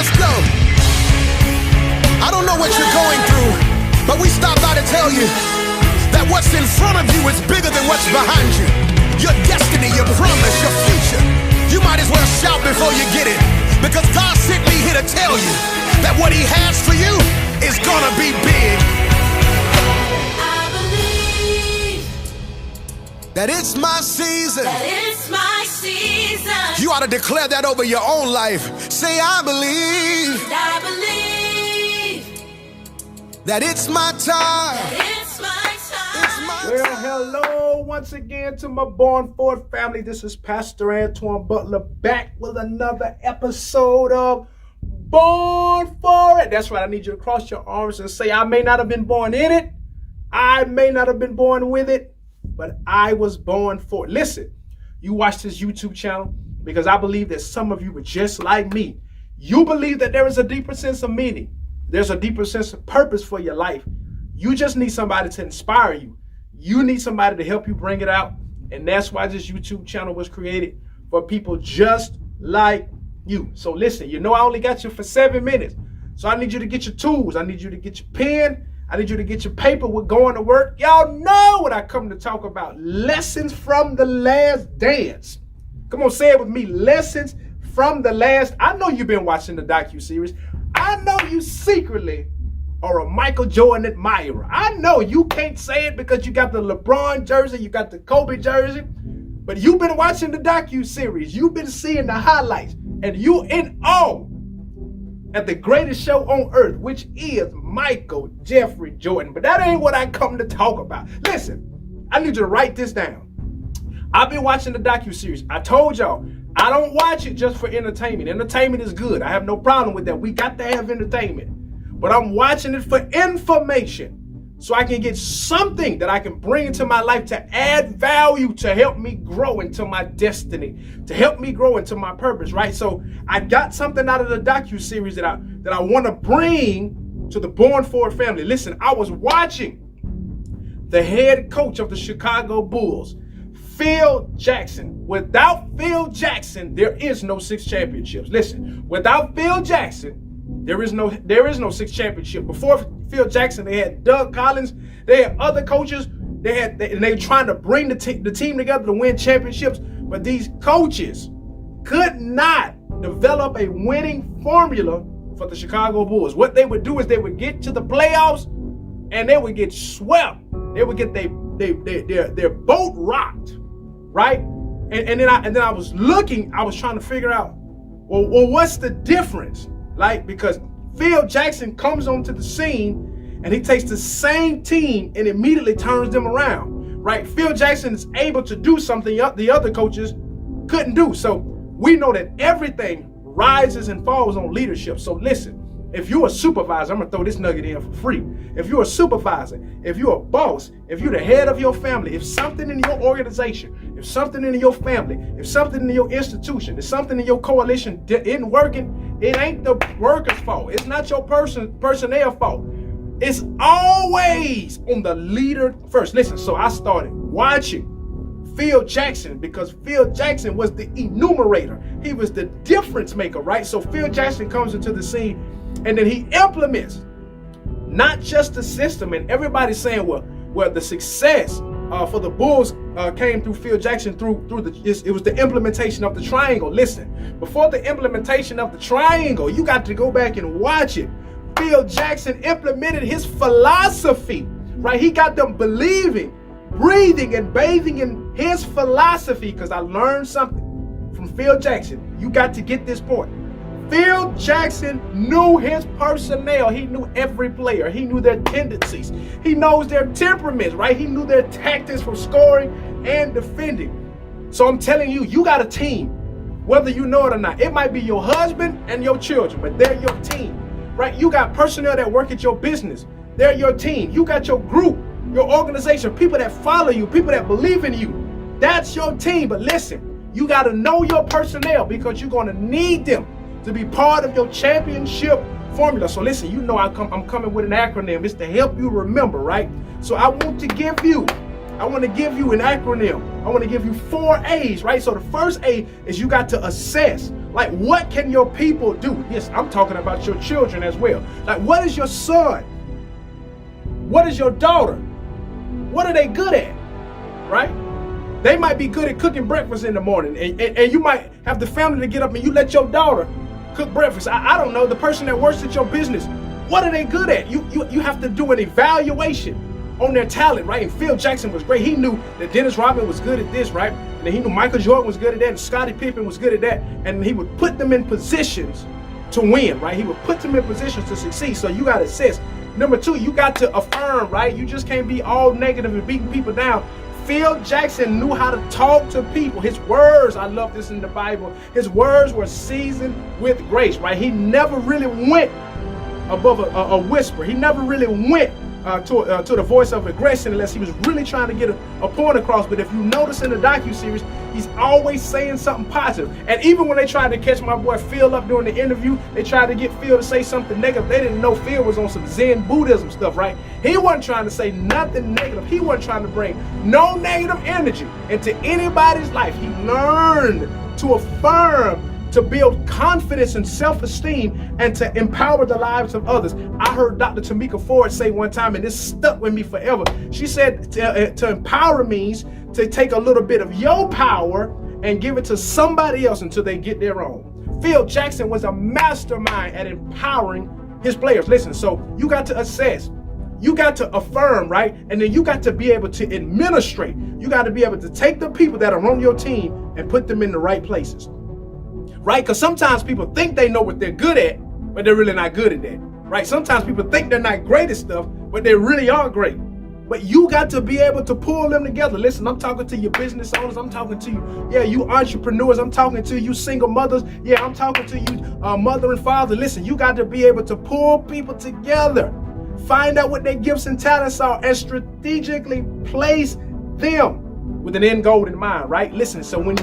Let's go. I don't know what you're going through, but we stopped by to tell you that what's in front of you is bigger than what's behind you. Your destiny, your promise, your future. You might as well shout before you get it, because God sent me here to tell you that what he has for you is gonna be big. I believe that it's my season. that it's my season. You ought to declare that over your own life. Say, I believe I believe that it's my time. that it's my time. It's my Well, time. hello once again to my Born Forth family. This is Pastor Antwan Butler back with another episode of Born For It. That's right. I need you to cross your arms and say, I may not have been born in it. I may not have been born with it, but I was born for it. Listen, you watch this YouTube channel because I believe that some of you were just like me. You believe that there is a deeper sense of meaning. There's a deeper sense of purpose for your life. You just need somebody to inspire you. You need somebody to help you bring it out. And that's why this YouTube channel was created, for people just like you. So listen, you know I only got you for 7 minutes. So I need you to get your tools. I need you to get your pen. I need you to get your paper. We're going to work. Y'all know what I come to talk about. Lessons from the last dance. Come on, say it with me. Lessons from the last. I know you've been watching the docuseries. I know you secretly are a Michael Jordan admirer. I know you can't say it because you got the LeBron jersey, you got the Kobe jersey, but you've been watching the docuseries. You've been seeing the highlights, and you in awe at the greatest show on earth, which is Michael Jeffrey Jordan. But that ain't what I come to talk about. Listen, I need you to write this down. I've been watching the docuseries. I told y'all, I don't watch it just for entertainment. Entertainment is good. I have no problem with that. We got to have entertainment. But I'm watching it for information, so I can get something that I can bring into my life to add value, to help me grow into my destiny, to help me grow into my purpose, right? So I got something out of the docuseries that I want to bring to the Born Forth family. Listen, I was watching the head coach of the Chicago Bulls, Phil Jackson. Without Phil Jackson, there is no 6 championships. Listen, without Phil Jackson, there is no 6 championship. Before Phil Jackson, they had Doug Collins, they had other coaches, they were trying to bring the team together to win championships, but these coaches could not develop a winning formula for the Chicago Bulls. What they would do is they would get to the playoffs and they would get swept. They would get their boat rocked, right? And then I was looking, I was trying to figure out, well, what's the difference? Like, because Phil Jackson comes onto the scene and he takes the same team and immediately turns them around, right? Phil Jackson is able to do something the other coaches couldn't do. So we know that everything rises and falls on leadership. So listen, if you're a supervisor, I'm gonna throw this nugget in for free. If you're a supervisor, if you're a boss, if you're the head of your family, if something in your organization, if something in your family, if something in your institution, if something in your coalition isn't working, it ain't the worker's fault. It's not your personnel fault. It's always on the leader first. Listen, so I started watching Phil Jackson because Phil Jackson was the enumerator. He was the difference maker, right? So Phil Jackson comes into the scene and then he implements not just the system. And everybody's saying, well, the success for the Bulls came through Phil Jackson it was the implementation of the triangle. Listen, before the implementation of the triangle, you got to go back and watch it. Phil Jackson implemented his philosophy, right? He got them believing, breathing, and bathing in his philosophy, because I learned something from Phil Jackson. You got to get this point. Phil Jackson knew his personnel. He knew every player. He knew their tendencies. He knows their temperaments, right? He knew their tactics for scoring and defending. So I'm telling you, you got a team, whether you know it or not. It might be your husband and your children, but they're your team, right? You got personnel that work at your business. They're your team. You got your group, your organization, people that follow you, people that believe in you. That's your team. But listen, you got to know your personnel, because you're going to need them to be part of your championship formula. So listen, you know I'm coming with an acronym. It's to help you remember, right? So I want to give you an acronym. I want to give you 4 A's, right? So the first A is you got to assess Like, what can your people do? Yes, I'm talking about your children as well. Like, what is your son? What is your daughter? What are they good at? Right? They might be good at cooking breakfast in the morning, and you might have the family to get up and you let your daughter cook breakfast. I don't know, the person that works at your business, what are they good at? You have to do an evaluation on their talent, right? And Phil Jackson was great. He knew that Dennis Rodman was good at this, right? And then he knew Michael Jordan was good at that, and Scottie Pippen was good at that, and he would put them in positions to win, right? He would put them in positions to succeed. So you got to assess. Number two, you got to affirm, right? You just can't be all negative and beating people down. Phil Jackson knew how to talk to people. His words, I love this in the Bible, his words were seasoned with grace, right? He never really went above a whisper. He never really went to the voice of aggression unless he was really trying to get a point across. But if you notice in the docuseries, he's always saying something positive. And even when they tried to catch my boy Phil up during the interview, they tried to get Phil to say something negative. They didn't know Phil was on some Zen Buddhism stuff, right? He wasn't trying to say nothing negative. He wasn't trying to bring no negative energy into anybody's life. He learned to affirm, to build confidence and self-esteem, and to empower the lives of others. I heard Dr. Tamika Ford say one time, and this stuck with me forever. She said to empower means to take a little bit of your power and give it to somebody else until they get their own. Phil Jackson was a mastermind at empowering his players. Listen, so you got to assess. You got to affirm, right? And then you got to be able to administrate. You got to be able to take the people that are on your team and put them in the right places. Right? Because sometimes people think they know what they're good at, but they're really not good at that. Right? Sometimes people think they're not great at stuff, but they really are great. But you got to be able to pull them together. Listen, I'm talking to you business owners. I'm talking to you, you entrepreneurs. I'm talking to you single mothers. Yeah, I'm talking to you mother and father. Listen, you got to be able to pull people together. Find out what their gifts and talents are and strategically place them with an end goal in mind, right? Listen, so when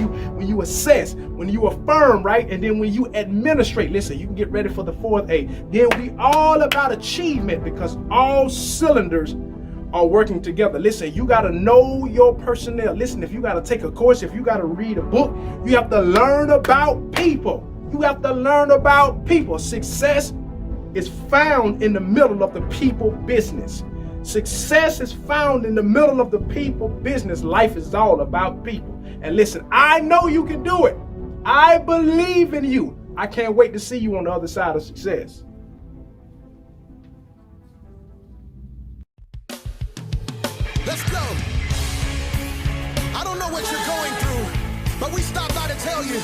you assess, when you affirm, right? And then when you administrate, listen, you can get ready for the fourth A. Then we all about achievement because all cylinders are working together. Listen, you got to know your personnel. Listen, if you got to take a course, if you got to read a book, you have to learn about people. You have to learn about people. Success is found in the middle of the people business. Success is found in the middle of the people business. Life is all about people. And listen, I know you can do it. I believe in you. I can't wait to see you on the other side of success. Let's go. I don't know what you're going through, but we stopped by to tell you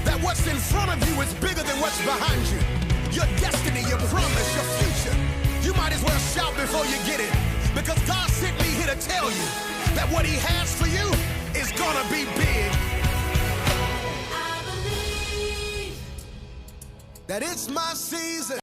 that what's in front of you is bigger than what's behind you. Your destiny, your promise, your future. You might as well shout before you get it, because God sent me here to tell you that what he has for you is gonna be big. I believe That it's my season.